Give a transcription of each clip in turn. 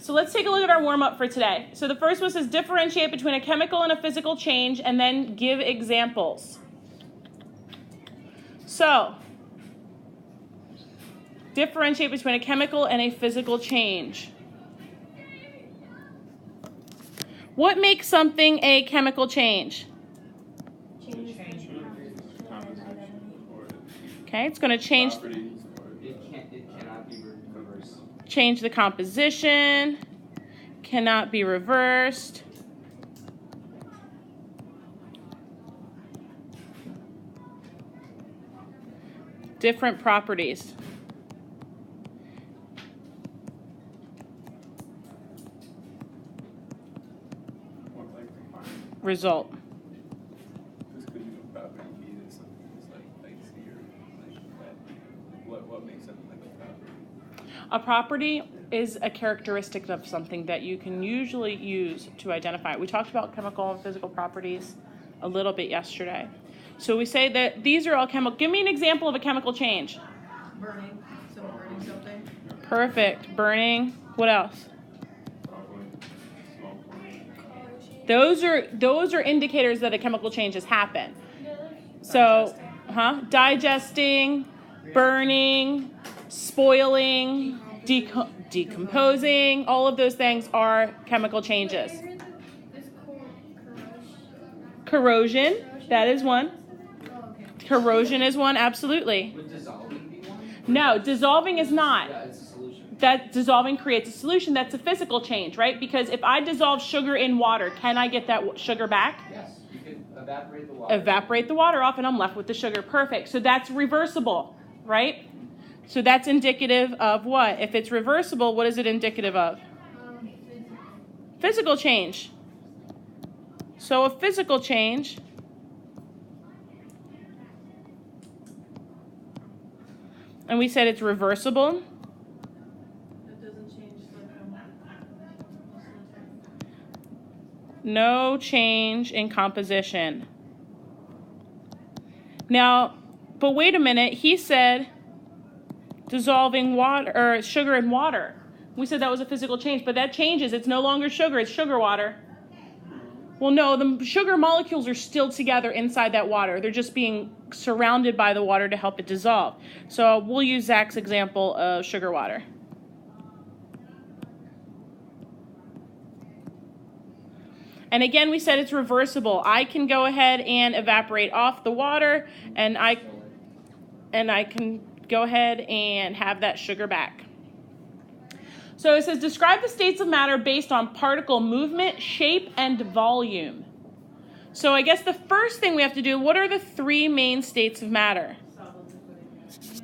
So let's take a look at our warm-up for today. So the first one says differentiate between a chemical and a physical change, and then give examples. So, differentiate between a chemical and a physical change. What makes something a chemical change? Okay, it's going to change. It cannot be reversed. Change the composition. Cannot be reversed. Different properties. Result. This could be a property be that something is like here, what makes something like a property? A property is a characteristic of something that you can usually use to identify it. We talked about chemical and physical properties a little bit yesterday. So we say that these are all chemical. Give me an example of a chemical change. Burning. So burning something. Perfect. Burning. What else? Those are indicators that a chemical change has happened. So, digesting, burning, spoiling, decomposing, all of those things are chemical changes. Corrosion, that is one. Corrosion is one, absolutely. Would dissolving be one? No, dissolving is not. Yeah, it's a solution. That dissolving creates a solution. That's a physical change, right? Because if I dissolve sugar in water, can I get that sugar back? Yes, you can evaporate the water. Evaporate the water off and I'm left with the sugar. Perfect. So that's reversible, right? So that's indicative of what? If it's reversible, what is it indicative of? Physical change. So a physical change and we said it's reversible. That doesn't change No change in composition. Now, but wait a minute, he said dissolving water or sugar in water. We said that was a physical change, but that changes. It's no longer sugar, it's sugar water. Well, no, the sugar molecules are still together inside that water. They're just being surrounded by the water to help it dissolve. So we'll use Zach's example of sugar water. And again, we said it's reversible. I can go ahead and evaporate off the water, and I can go ahead and have that sugar back. So it says, describe the states of matter based on particle movement, shape, and volume. So I guess the first thing we have to do, what are the three main states of matter?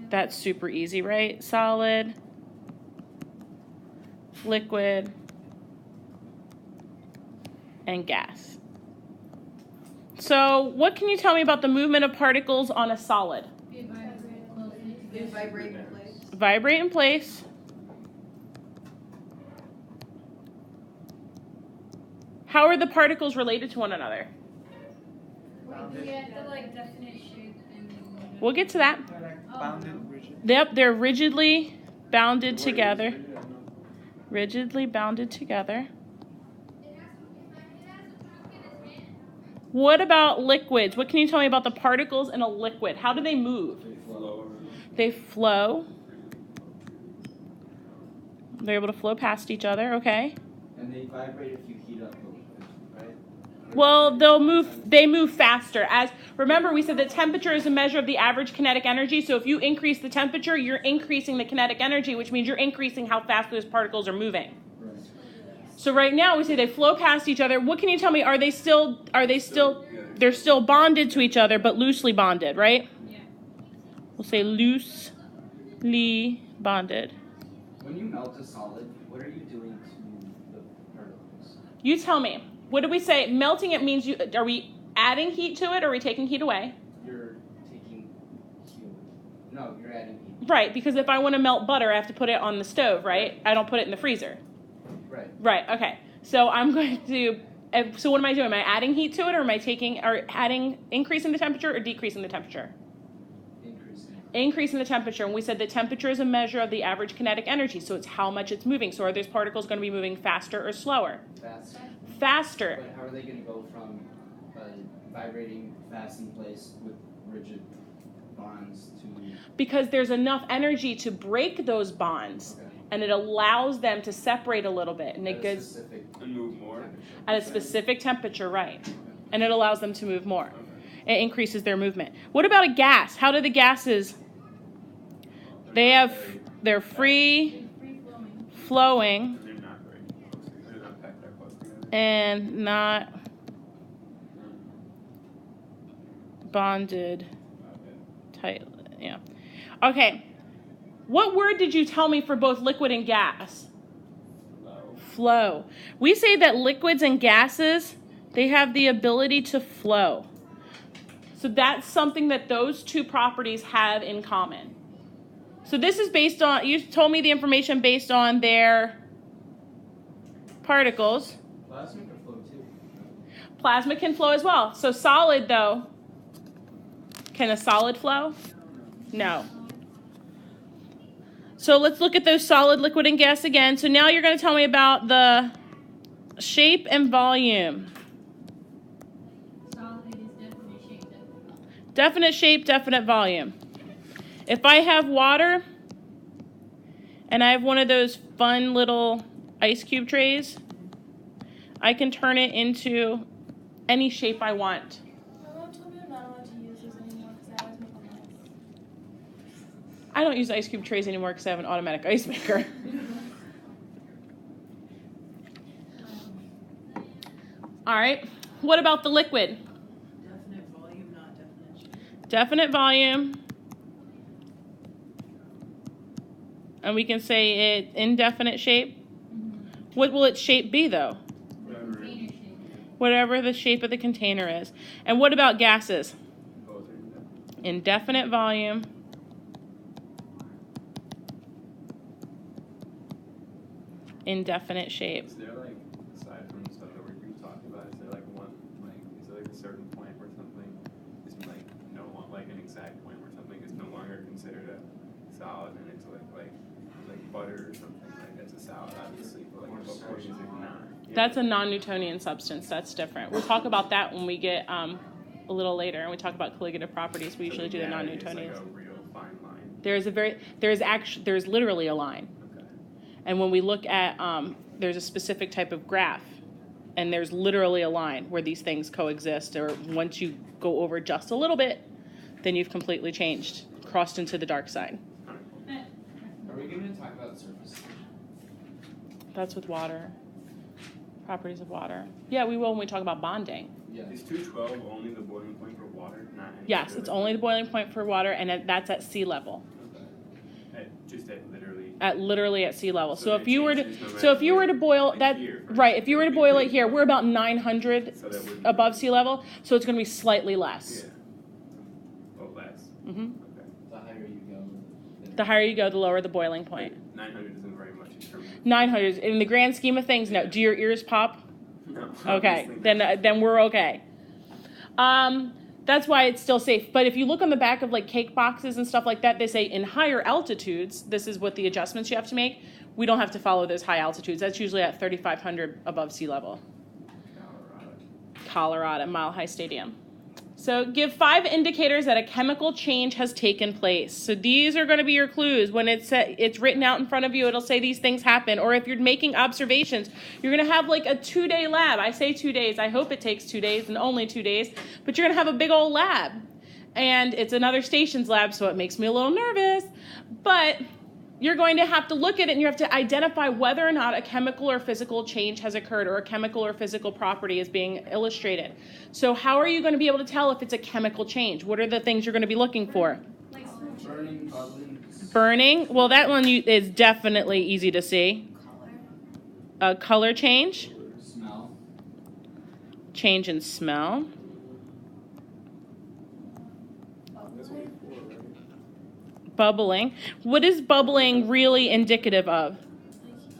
That's super easy, right? Solid, liquid, and gas. So what can you tell me about the movement of particles on a solid? They vibrate in place. Vibrate in place. How are the particles related to one another? We'll get to that. Bounded, rigid. Yep, they're rigidly bounded together. Rigidly bounded together. What about liquids? What can you tell me about the particles in a liquid? How do they move? They flow. They're able to flow past each other, okay? And they vibrate if you heat up the liquid, right? Well, they move faster. Remember, we said that temperature is a measure of the average kinetic energy. So if you increase the temperature, you're increasing the kinetic energy, which means you're increasing how fast those particles are moving. Right. So right now we say they flow past each other. What can you tell me? They're still bonded to each other, but loosely bonded, right? Yeah. We'll say loosely bonded. When you melt a solid, what are you doing to the particles? You tell me. What did we say? Melting it means are we adding heat to it or are we taking heat away? You're taking heat. No, you're adding heat. Right, because if I want to melt butter, I have to put it on the stove, right? I don't put it in the freezer. Right. Right, okay. So I'm going to, so what am I doing? Am I adding heat to it or am I increasing the temperature or decreasing the temperature? Increasing. Increase in the temperature. And we said the temperature is a measure of the average kinetic energy. So it's how much it's moving. So are those particles going to be moving faster or slower? Fast. Faster. But how are they going to go from vibrating fast in place with rigid bonds to... Because there's enough energy to break those bonds. Okay. And it allows them to separate a little bit. And it goes And move more. at a specific temperature, right. And it allows them to move more. It increases their movement. What about a gas? How do the gases... They're free flowing They're not very close. They're not packed that close together. and not bonded tightly. Yeah. Okay. What word did you tell me for both liquid and gas? Flow. We say that liquids and gases, they have the ability to flow. So that's something that those two properties have in common. So this is based on, you told me the information based on their particles. Plasma can flow too. Plasma can flow as well. So solid though, can a solid flow? No. So let's look at those solid, liquid, and gas again. So now you're going to tell me about the shape and volume. Solid is definite shape, definite volume. Definite shape, definite volume. If I have water and I have one of those fun little ice cube trays, I can turn it into any shape I want. My mom told me I'm not allowed to use those anymore because I always make a mess. I don't use ice cube trays anymore because I have an automatic ice maker. All right. What about the liquid? Definite volume, not definite shape. Definite volume. And we can say it indefinite shape. What will its shape be though? Container shape. Whatever the shape of the container is. And what about gases? Both are indefinite. Indefinite volume. Indefinite shape. Is there like, aside from the stuff that we're talking about, is there like one, like, is there like a certain point where something is like no longer, like an exact point where something is no longer considered a solid and it's like butter or something, like that's a solid obviously, but like what point is it not? Yeah. That's a non-Newtonian substance. That's different. We'll talk about that when we get a little later and we talk about colligative properties. We usually do the non-Newtonians. It's like a real fine line. There's literally a line. Okay. And when we look at, there's a specific type of graph, and there's literally a line where these things coexist, or once you go over just a little bit, then you've completely changed, crossed into the dark side. Are we going to talk about surface? That's with water, properties of water. Yeah, we will when we talk about bonding. Yeah. Is 212 only the boiling point for water, not any Yes, other? it's only the boiling point for water, and that's at sea level. Okay. Just at literally. Literally at sea level. So So that if you were to, changes no so if matter you were to boil like that, here, right? If you were to boil it here, we're about 900 So that would above sea level, so it's going to be slightly less. Yeah. Oh, less. hmm Okay. The higher you go, The higher you go, the lower the boiling point. 900 isn't very much in terms of. 900 in the grand scheme of things. No, do your ears pop? No. Okay, obviously not. then we're okay. That's why it's still safe. But if you look on the back of like cake boxes and stuff like that, they say in higher altitudes, this is what the adjustments you have to make. We don't have to follow those high altitudes. That's usually at 3,500 above sea level. Colorado, Mile High Stadium. So give 5 indicators that a chemical change has taken place. So these are going to be your clues. When it's written out in front of you, it'll say these things happen. Or if you're making observations, you're going to have like a 2-day lab. I say 2 days. I hope it takes 2 days and only 2 days. But you're going to have a big old lab. And it's another stations lab, so it makes me a little nervous. But you're going to have to look at it and you have to identify whether or not a chemical or physical change has occurred or a chemical or physical property is being illustrated. So how are you going to be able to tell if it's a chemical change? What are the things you're going to be looking for? Like burning, bubbling, Burning. Well, that one is definitely easy to see. color. A color change. smell, Change in smell. Bubbling. What is bubbling really indicative of?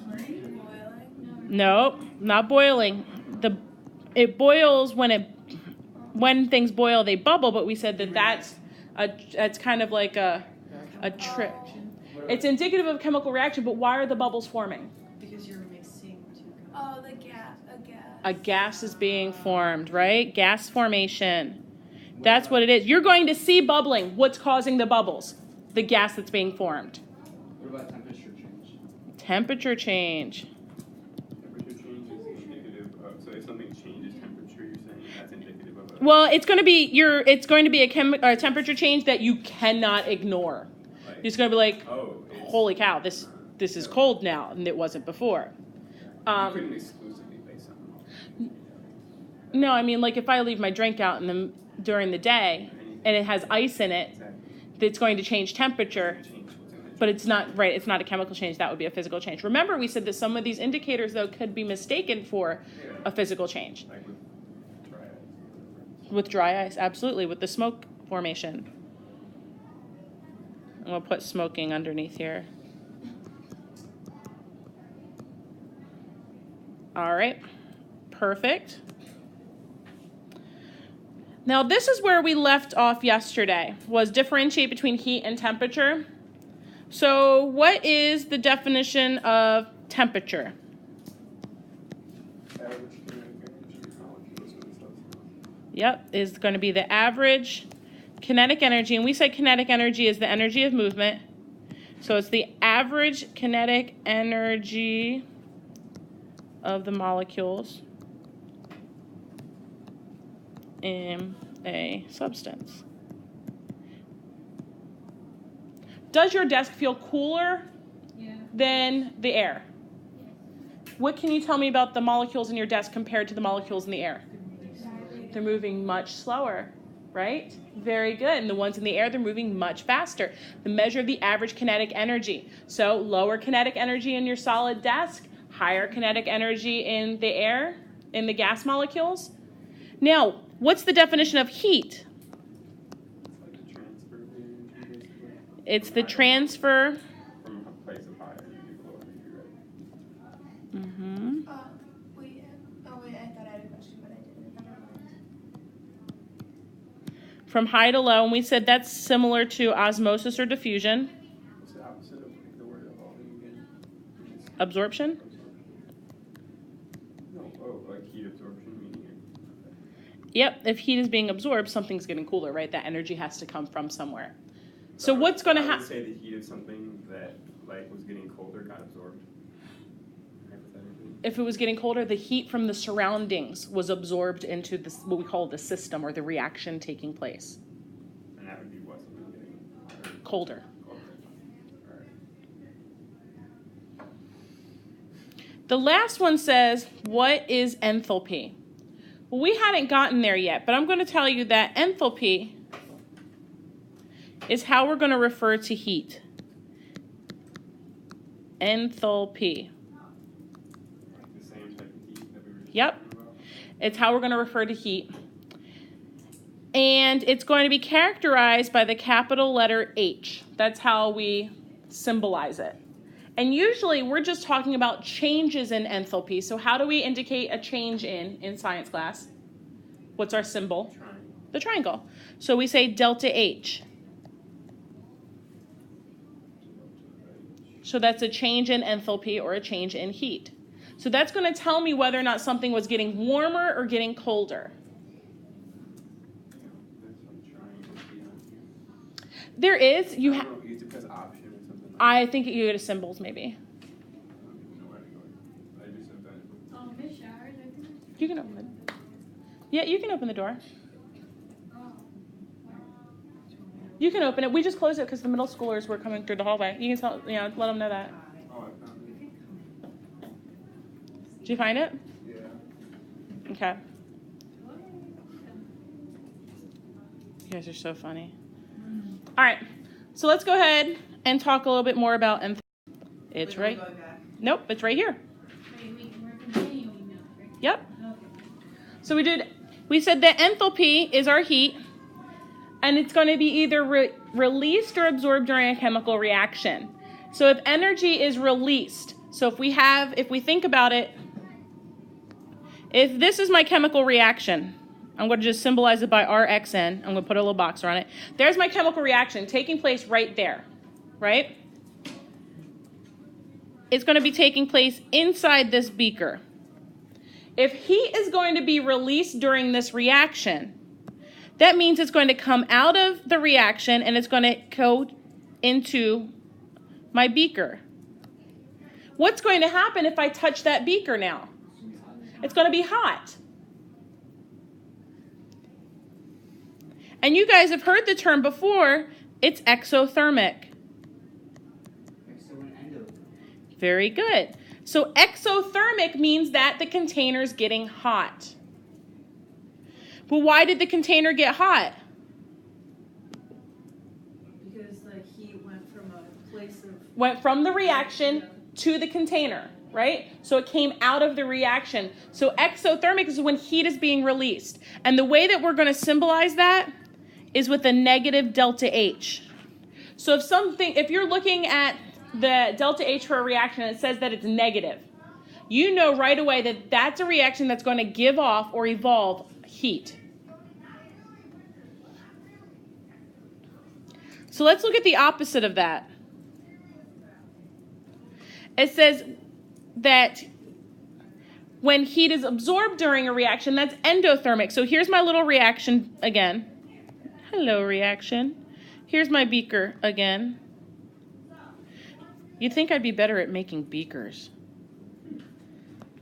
Boiling. Nope, not boiling. It boils when things boil, they bubble. But we said that that's kind of like a A trick. What It's indicative of a chemical reaction, but why are the bubbles forming? Because you're mixing two chemicals. Oh, the gas. A gas. A gas is being formed, right? Gas formation. That's what it is. You're going to see bubbling. What's causing the bubbles? The gas that's being formed. What about temperature change? Temperature change. Temperature change is indicative of, so if something changes temperature, you're saying that's indicative of a. Well, it's going to be a temperature change that you cannot ignore. Like, It's going to be like, oh, it's, holy cow, this is cold now, and it wasn't before. you couldn't exclusively base something. No, I mean, like if I leave my drink out during the day and it has ice in it, Exactly. it's going to change temperature, Change what's in the but it's not right. It's not a chemical change. That would be a physical change. Remember, we said that some of these indicators, though, could be mistaken for a physical change. like with dry ice. With dry ice, absolutely. With the smoke formation. I'm going to put smoking underneath here. All right. Perfect. Now, this is where we left off yesterday, was differentiate between heat and temperature. So what is the definition of temperature? Average kinetic energy of molecules in a substance. Yep, is going to be the average kinetic energy. And we said kinetic energy is the energy of movement. So it's the average kinetic energy of the molecules in a substance. Does your desk feel cooler Yeah. than the air? What can you tell me about the molecules in your desk compared to the molecules in the air? They're moving much slower, right? Very good. And the ones in the air, they're moving much faster. The measure of the average kinetic energy. So lower kinetic energy in your solid desk, higher kinetic energy in the air, in the gas molecules. Now, what's the definition of heat? It's like the transfer of the energy, basically. It's the transfer. From a place of high energy to low energy, right? Mm-hmm. Wait. Oh, wait. I thought I had a question, but I didn't. Never mind. From high to low, and we said that's similar to osmosis or diffusion. What's the opposite of the word evolving again? Which is Absorption. No, like heat absorption, meaning. Yep, if heat is being absorbed, something's getting cooler, right? That energy has to come from somewhere. So what's going to I would happen? say the heat of something that like was getting colder got absorbed. Hypothetically. If it was getting colder, the heat from the surroundings was absorbed into this, what we call the system or the reaction taking place. And that would be what something getting Colder. colder. Alright. The last one says, what is enthalpy? Well, we hadn't gotten there yet, but I'm going to tell you that enthalpy is how we're going to refer to heat. Enthalpy. Like the same type of heat that we were just Yep. talking about. It's how we're going to refer to heat. And it's going to be characterized by the capital letter H. That's how we symbolize it. And usually we're just talking about changes in enthalpy. So how do we indicate a change in science class? What's our symbol? Triangle. The triangle. So we say delta H. So that's a change in enthalpy or a change in heat. So that's going to tell me whether or not something was getting warmer or getting colder. There's some triangles beyond here. There is. I You don't ha- know, is it because option or something like I think you go to symbols maybe. I don't even know where to go. I just said that. Oh, Miss Showers, I think. You can open it. Yeah, you can open the door. Oh. You can open it. We just closed it because the middle schoolers were coming through the hallway. You can tell, let them know that. Oh, I found it. Did you find it? Yeah. Okay. You guys are so funny. All right. So let's go ahead and talk a little bit more about enthalpy. It's Wait, right. we're going back. Nope, it's right here. Wait, we're continuing now, right? Yep. Okay. So we said that enthalpy is our heat, and it's going to be either released or absorbed during a chemical reaction. So if energy is released, so if we think about it, if this is my chemical reaction, I'm going to just symbolize it by RXN. I'm going to put a little box around it. There's my chemical reaction taking place right there. right? It's going to be taking place inside this beaker. If heat is going to be released during this reaction, that means it's going to come out of the reaction and it's going to go into my beaker. What's going to happen if I touch that beaker now? It's going to be hot. And you guys have heard the term before, it's exothermic. Very good. So exothermic means that the container's getting hot. But why did the container get hot? Because the heat went from a place of... Went from the reaction to the container, right? So it came out of the reaction. So exothermic is when heat is being released. And the way that we're going to symbolize that is with a negative delta H. So if you're looking at the delta H for a reaction and it says that it's negative, you know right away that that's a reaction that's going to give off or evolve heat. So let's look at the opposite of that. It says that when heat is absorbed during a reaction, that's endothermic. So here's my little reaction again. Hello, reaction. Here's my beaker again. You'd think I'd be better at making beakers.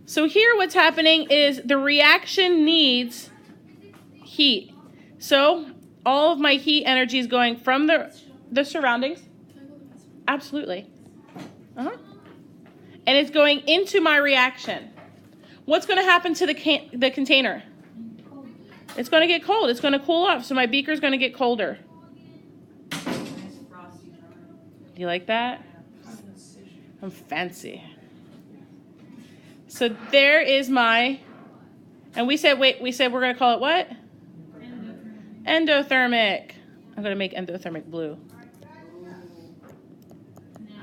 So here what's happening is the reaction needs heat. So all of my heat energy is going from the surroundings. Absolutely. And it's going into my reaction. What's going to happen to the container? It's going to get cold. It's going to cool off. So my beaker is going to get colder. Nice frosty drawing. Do you like that? I'm fancy. So there is my, and we said we're going to call it what? Endothermic. I'm going to make endothermic blue.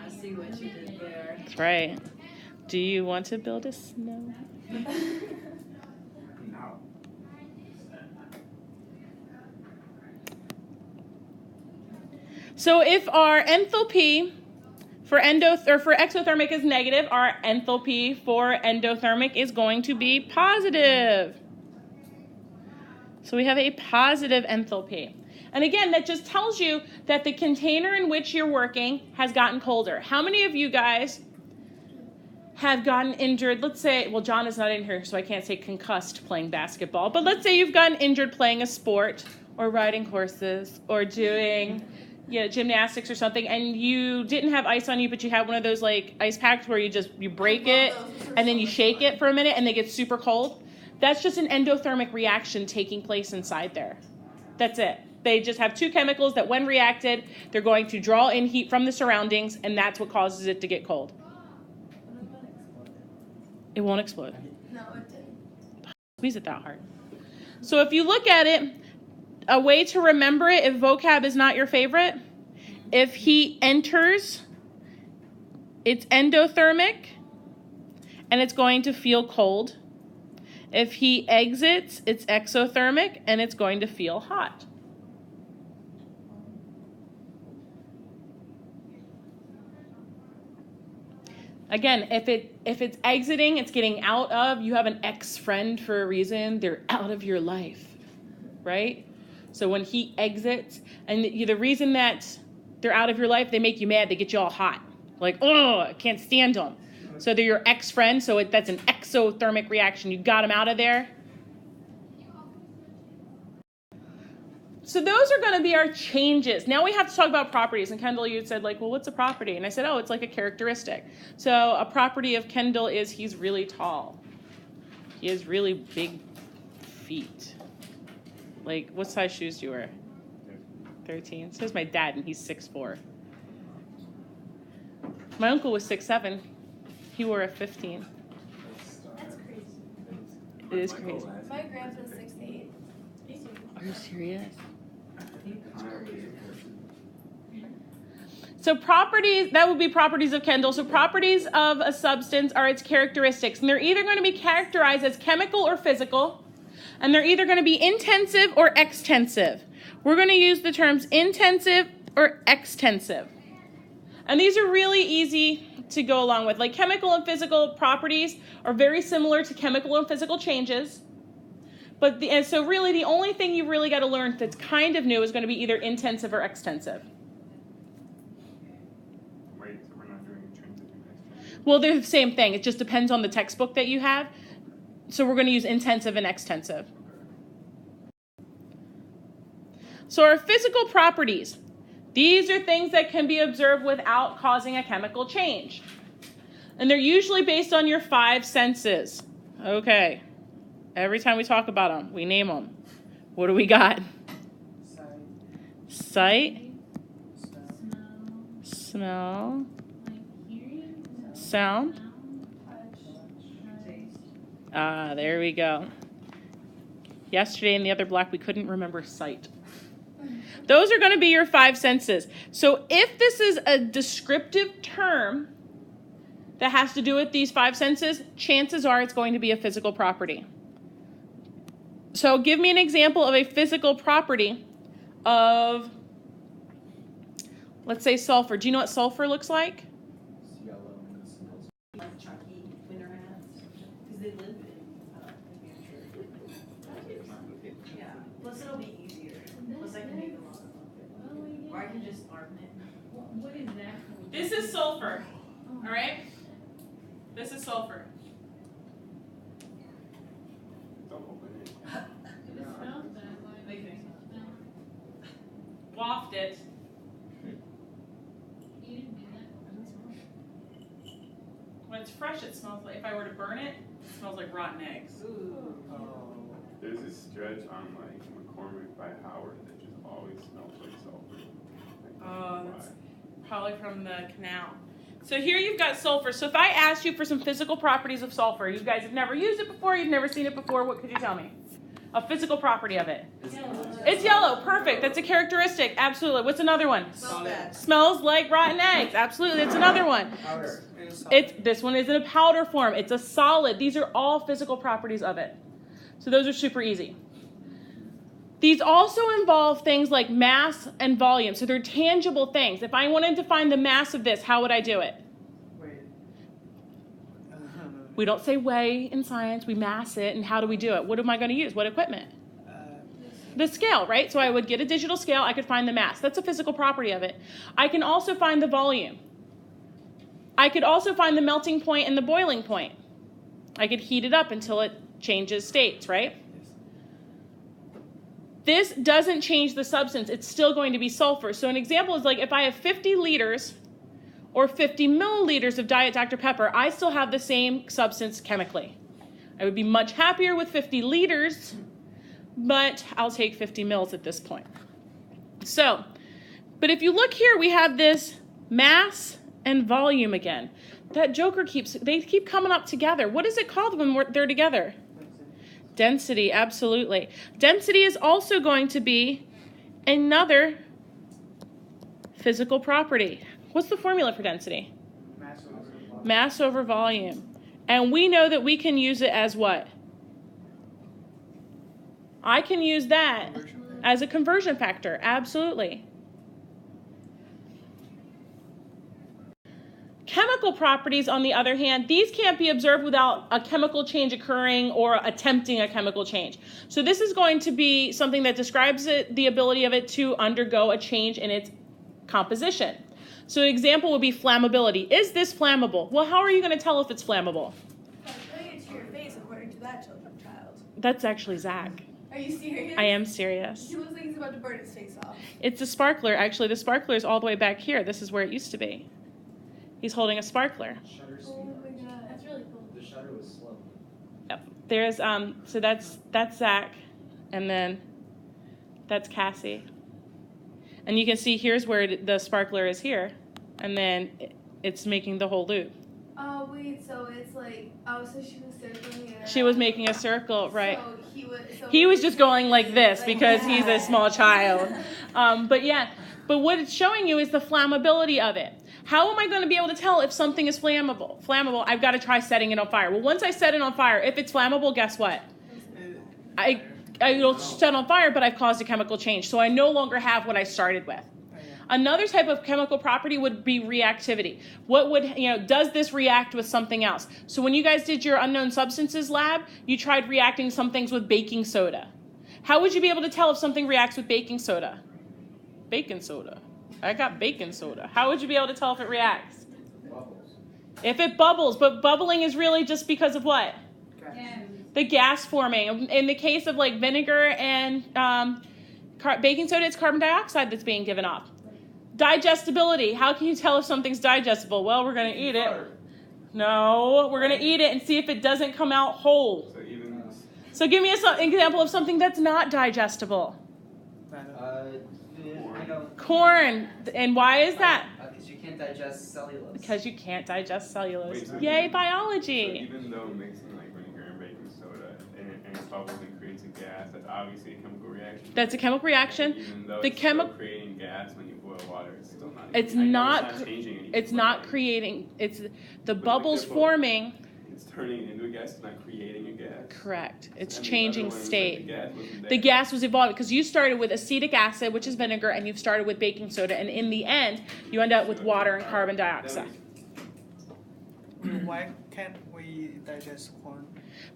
I see what you did there. That's right. Do you want to build a snow? So if our enthalpy for exothermic is negative, our enthalpy for endothermic is going to be positive. So we have a positive enthalpy. And again, that just tells you that the container in which you're working has gotten colder. How many of you guys have gotten injured? Let's say, well, John is not in here, so I can't say concussed playing basketball, but let's say you've gotten injured playing a sport or riding horses or doing gymnastics or something, and you didn't have ice on you, but you had one of those like ice packs where you break it and then you shake it for a minute and they get super cold. That's just an endothermic reaction taking place inside there. That's it. They just have two chemicals that when reacted, they're going to draw in heat from the surroundings, and that's what causes it to get cold. It won't explode. No, it didn't. Squeeze it that hard. So if you look at it, a way to remember it, if vocab is not your favorite, if heat enters, it's endothermic, and it's going to feel cold. If heat exits, it's exothermic, and it's going to feel hot. Again, if it's exiting, it's getting out of, you have an ex-friend for a reason, they're out of your life, right? So when heat exits, and the reason that they're out of your life, they make you mad, they get you all hot. Like, oh, I can't stand them. So they're your ex-friend, so that's an exothermic reaction. You got them out of there. So those are going to be our changes. Now we have to talk about properties. And Kendall, you had said, like, well, what's a property? And I said, oh, it's like a characteristic. So a property of Kendall is he's really tall. He has really big feet. Like, what size shoes do you wear? 13. So is my dad, and he's 6'4". My uncle was 6'7". He wore a 15. That's crazy. It is crazy. My grandpa's 6'8". Are you serious? So properties, that would be properties of Kendall. So properties of a substance are its characteristics. And they're either going to be characterized as chemical or physical. And they're either going to be intensive or extensive. We're going to use the terms intensive or extensive. And these are really easy to go along with. Like chemical and physical properties are very similar to chemical and physical changes. And so really the only thing you really got to learn that's kind of new is going to be either intensive or extensive. Wait, so we're not doing intrinsic and extrinsic? Well, they're the same thing. It just depends on the textbook that you have. So we're going to use intensive and extensive. So our physical properties. These are things that can be observed without causing a chemical change. And they're usually based on your 5 senses. Okay. Every time we talk about them, we name them. What do we got? Sight. Smell. Like hearing. Sound. Ah, there we go. Yesterday in the other block, we couldn't remember sight. Those are going to be your 5 senses. So if this is a descriptive term that has to do with these 5 senses, chances are it's going to be a physical property. So give me an example of a physical property of, let's say, sulfur. Do you know what sulfur looks like? It's yellow and it smells. Like chunky winter hats, because they live in New Hampshire. Yeah, plus it'll be easier. Plus I can make a lot of them. Or I can just arm it. What is that? This is sulfur. All right? This is sulfur. Don't open it. It smells bad. Like, Okay. smell. Waft it. You didn't do that. When it's fresh, it smells like, if I were to burn it, it smells like rotten eggs. Ooh. There's this stretch on like McCormick by Howard that just always smells like sulfur. I don't know That's why. probably from the canal. So here you've got sulfur. So if I asked you for some physical properties of sulfur, you guys have never used it before, you've never seen it before, what could you tell me? A physical property of it. It's yellow. Perfect. That's a characteristic. Absolutely. What's another one? Smells bad. Smells like rotten eggs. Absolutely. That's another one. Powder. This one is in a powder form. It's a solid. These are all physical properties of it. So those are super easy. These also involve things like mass and volume. So they're tangible things. If I wanted to find the mass of this, how would I do it? We don't say weigh in science. We mass it. And how do we do it? What am I going to use? What equipment? The scale, right? So I would get a digital scale. I could find the mass. That's a physical property of it. I can also find the volume. I could also find the melting point and the boiling point. I could heat it up until it changes states, right? This doesn't change the substance. It's still going to be sulfur. So an example is like if I have 50 liters or 50 milliliters of Diet Dr. Pepper, I still have the same substance chemically. I would be much happier with 50 liters, but I'll take 50 mils at this point. So, but if you look here, we have this mass and volume again. That joker they keep coming up together. What is it called when they're together? Density, absolutely. Density is also going to be another physical property. What's the formula for density? Mass over volume. And we know that we can use it as what? I can use that as a conversion factor, absolutely. Chemical properties, on the other hand, these can't be observed without a chemical change occurring or attempting a chemical change. So this is going to be something that describes the ability of it to undergo a change in its composition. So an example would be flammability. Is this flammable? Well, how are you going to tell if it's flammable? By putting it to your face, according to that child. That's actually Zach. Are you serious? I am serious. He looks like he's about to burn his face off. It's a sparkler. Actually, the sparkler is all the way back here. This is where it used to be. He's holding a sparkler. Shutter speed. Oh my god. That's really cool. The shutter was slow. Yep. There's so that's Zach, and then that's Cassie. And you can see here's where the sparkler is here, and then it's making the whole loop. Oh wait, so it's like, oh, so she was circling it. She was making a circle, right? So He was just going like this because he's a small child. But what it's showing you is the flammability of it. How am I going to be able to tell if something is flammable? I've got to try setting it on fire. Well, once I set it on fire, if it's flammable, guess what? It'll set on fire, but I've caused a chemical change. So I no longer have what I started with. Another type of chemical property would be reactivity. What would, does this react with something else? So when you guys did your unknown substances lab, you tried reacting some things with baking soda. How would you be able to tell if something reacts with baking soda? Baking soda. I got baking soda. How would you be able to tell if it reacts? Bubbles. If it bubbles, but bubbling is really just because of what? Yeah. The gas forming. In the case of like vinegar and baking soda, it's carbon dioxide that's being given off. Digestibility. How can you tell if something's digestible? Well, we're going to eat it. No, we're going to eat it and see if it doesn't come out whole. So even So give me an example of something that's not digestible. I know. Corn. And why is that? Because you can't digest cellulose. Because you can't digest cellulose. Wait, so Yay, even- biology. So even though mixing like vinegar and baking soda and it bubbles and creates a gas, that's obviously a chemical reaction. That's a chemical reaction. Even though The it's still chemi- creating gas when you boil water, it's still not. It's I know not It's not changing anything. It's but, not like, creating, it's the like, bubbles the forming. It's turning it into a gas. It's not creating a gas. Correct. It's And the changing other one was, like, state. the gas wasn't The there. gas was evolving because you started with acetic acid, which is vinegar, and you've started with baking soda, and in the end, you end up with water and carbon dioxide. Why can't we digest corn?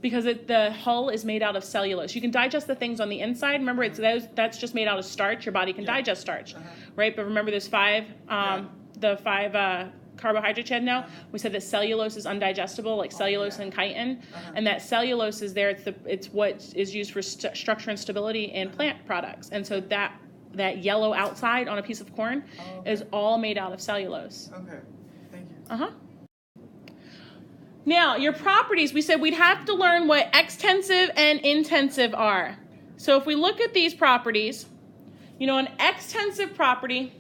Because the hull is made out of cellulose. You can digest the things on the inside. Remember, that's just made out of starch. Your body can digest starch, right? But remember, there's the five carbohydrates you had now. We said that cellulose is undigestible, like cellulose and chitin, and that cellulose is there. It's what is used for structure and stability in plant products, and so that yellow outside on a piece of corn is all made out of cellulose. Okay, thank you. Now, your properties, we said we'd have to learn what extensive and intensive are. So if we look at these properties, an extensive property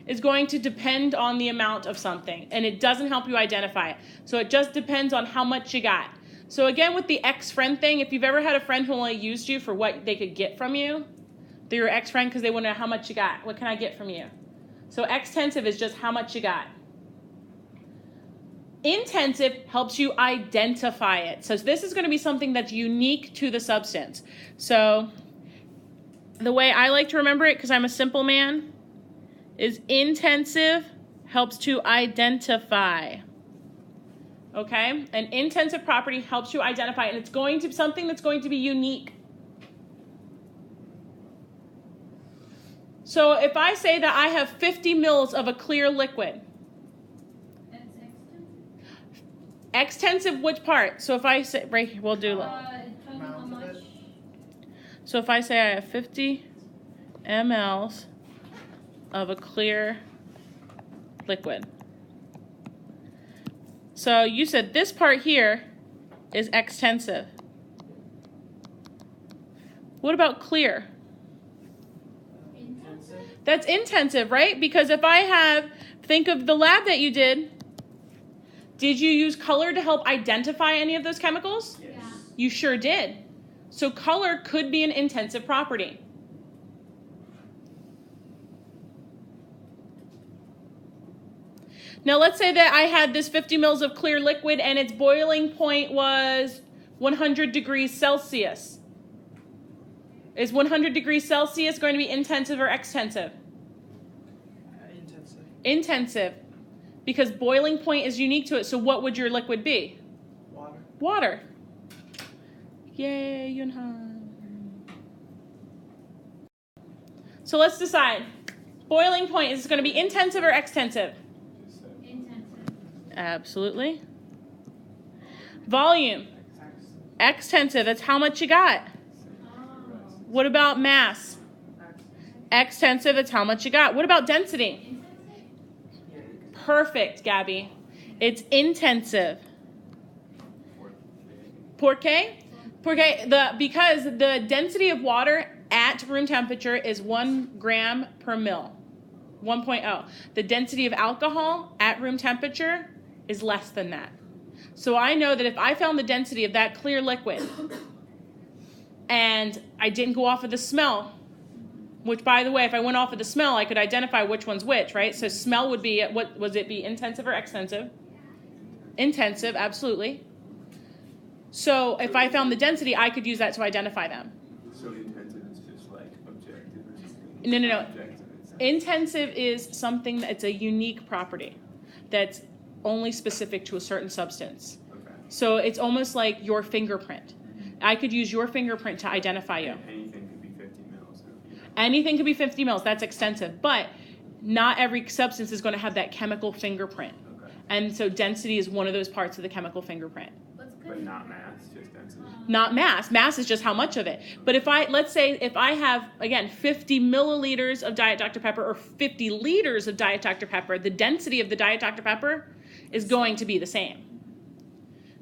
is going to depend on the amount of something, and it doesn't help you identify it. So it just depends on how much you got. So again, with the ex-friend thing, if you've ever had a friend who only used you for what they could get from you, they're your ex-friend because they want to know how much you got. What can I get from you? So extensive is just how much you got. Intensive helps you identify it. So this is going to be something that's unique to the substance. So the way I like to remember it, because I'm a simple man, is intensive helps to identify. Okay? An intensive property helps you identify, and it's going to be something that's going to be unique. So if I say that I have 50 mils of a clear liquid, That's extensive. extensive, which part? So if I say, right here, we'll do it. Tell me how much. So if I say I have 50 mLs of a clear liquid. So you said this part here is extensive. What about clear? Intensive. That's intensive, right? Because if I think of the lab that you did you use color to help identify any of those chemicals? Yeah. You sure did. So color could be an intensive property. Now let's say that I had this 50 mils of clear liquid and its boiling point was 100 degrees Celsius. Is 100 degrees Celsius going to be intensive or extensive? Intensive. Intensive. Because boiling point is unique to it. So what would your liquid be? Water. Water. Yay, Yunhan. So let's decide. Boiling point, is it going to be intensive or extensive? Intensive. Absolutely. Volume. Extensive. That's how much you got. Oh. What about mass? Extensive. That's how much you got. What about density? Intensive. Perfect, Gabby. It's intensive. ¿Por qué? Because the density of water at room temperature is 1 gram per mil. 1.0. The density of alcohol at room temperature is less than that. So I know that if I found the density of that clear liquid and I didn't go off of the smell, which, by the way, if I went off of the smell, I could identify which one's which, right? So smell would be, what was it be, intensive or extensive? Intensive, absolutely. So if I found the density, I could use that to identify them. So intensive is just like objective or something? No. Objective, Intensive is something that's a unique property that's only specific to a certain substance. Okay. So it's almost like your fingerprint. I could use your fingerprint to identify you. Anything could be 50 mils. Anything could be 50 mils. That's extensive. But not every substance is going to have that chemical fingerprint. Okay. And so density is one of those parts of the chemical fingerprint. What's good? But not mass, just density. Not mass. Mass is just how much of it. But let's say if I have, again, 50 milliliters of Diet Dr. Pepper or 50 liters of Diet Dr. Pepper, the density of the Diet Dr. Pepper is going to be the same.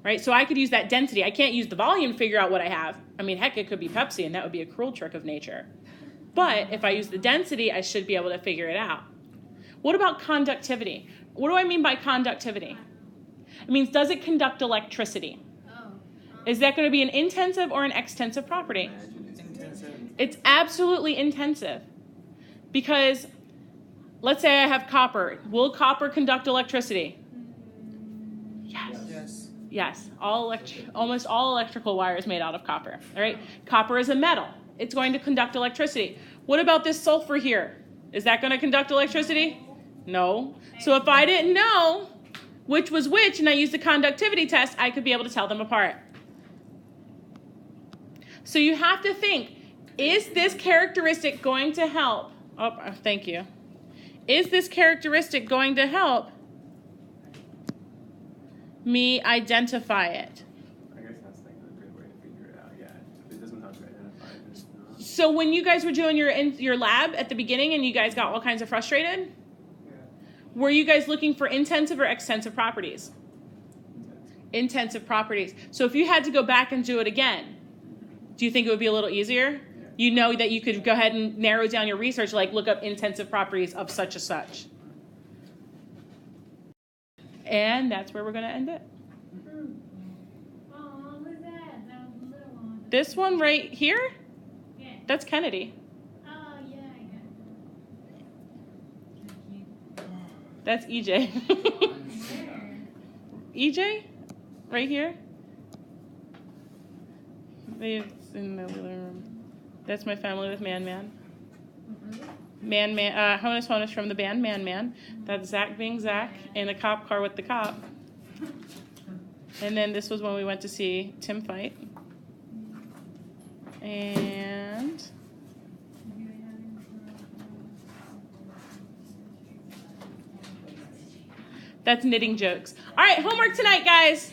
Right? So I could use that density. I can't use the volume to figure out what I have. I mean, heck, it could be Pepsi, and that would be a cruel trick of nature. But if I use the density, I should be able to figure it out. What about conductivity? What do I mean by conductivity? It means, does it conduct electricity? Oh. Is that going to be an intensive or an extensive property? Imagine it's Intensive. It's absolutely intensive. Because let's say I have copper. Will copper conduct electricity? Yes. Yes. Yes. Almost all electrical wire is made out of copper. All right. Copper is a metal. It's going to conduct electricity. What about this sulfur here? Is that going to conduct electricity? No. So if I didn't know which was which and I used the conductivity test, I could be able to tell them apart. So you have to think, is this characteristic going to help? Oh, thank you. Is this characteristic going to help me identify it? I guess that's like a good way to figure it out. Yeah, if it doesn't help you identify it, it's not. So when you guys were doing your lab at the beginning and you guys got all kinds of frustrated, were you guys looking for intensive or extensive properties? Intensive properties. So if you had to go back and do it again, do you think it would be a little easier? Yeah. You know that you could go ahead and narrow down your research, like look up intensive properties of such and such. And that's where we're going to end it. Oh, what was that? That was a little one. This one right here, Yeah. that's Kennedy. Oh, yeah, I got it. That's EJ. Where? EJ, right here. It's in the living room. That's my family with Man. Honus from the band Man. That's Zach being Zach in a cop car with the cop. And then this was when we went to see Tim fight. And that's knitting jokes. All right, homework tonight, guys.